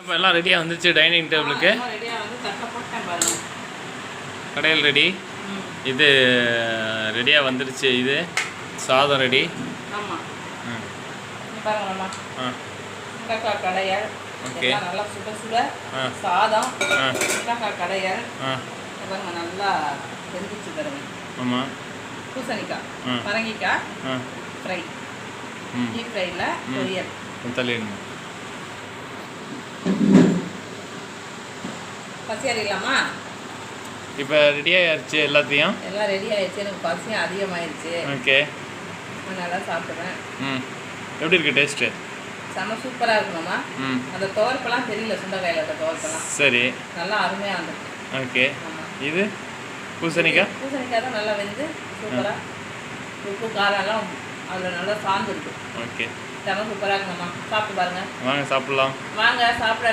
இப்போ எல்லாம் ரெடியாக வந்துச்சு டைனிங் டேபிளுக்கு. கடையில் ரெடி. இது ரெடியாக வந்துடுச்சு. இது சாதம் ரெடி. கடையல். ஓகே. நல்லா சுட சுட சாதம். கடையல். நல்லா வெந்துச்சு பாருங்க. ஆமாம். பூசணிக்காய், பரங்கிக்காய் ஃப்ரை. டீப் ஃப்ரையில் பொரியல். தள்ளிடுங்க. பசி அறியலாமா? இப்போ ரெடி ஆயிடுச்சு எல்லாத்தையும். எல்லாம் ரெடி ஆயிடுச்சு. எனக்கு பசியும் அதிகமாகிடுச்சு. ஓகே. நான் நல்லா சாப்பிடுவேன். எப்படி இருக்கு டேஸ்ட்டு? செம்ம சூப்பராக இருக்கணுமா? அந்த துவர்ப்பெல்லாம் தெரியல, சுண்டைக்காயில் இருக்க துவர்ப்பெல்லாம். சரி. நல்லா அருமையாக இருந்துச்சு. ஓகே. இது பூசணிக்காய். பூசணிக்காய் தான் நல்லா வெந்து சூப்பராக உப்பு காரெல்லாம் அதில் நல்லா சார்ந்துருக்கு. ஓகே. செம்ம சூப்பராக இருக்கணுமா? சாப்பிட்டு பாருங்கள். வாங்க சாப்பிட்லாம். வாங்க சாப்பிட.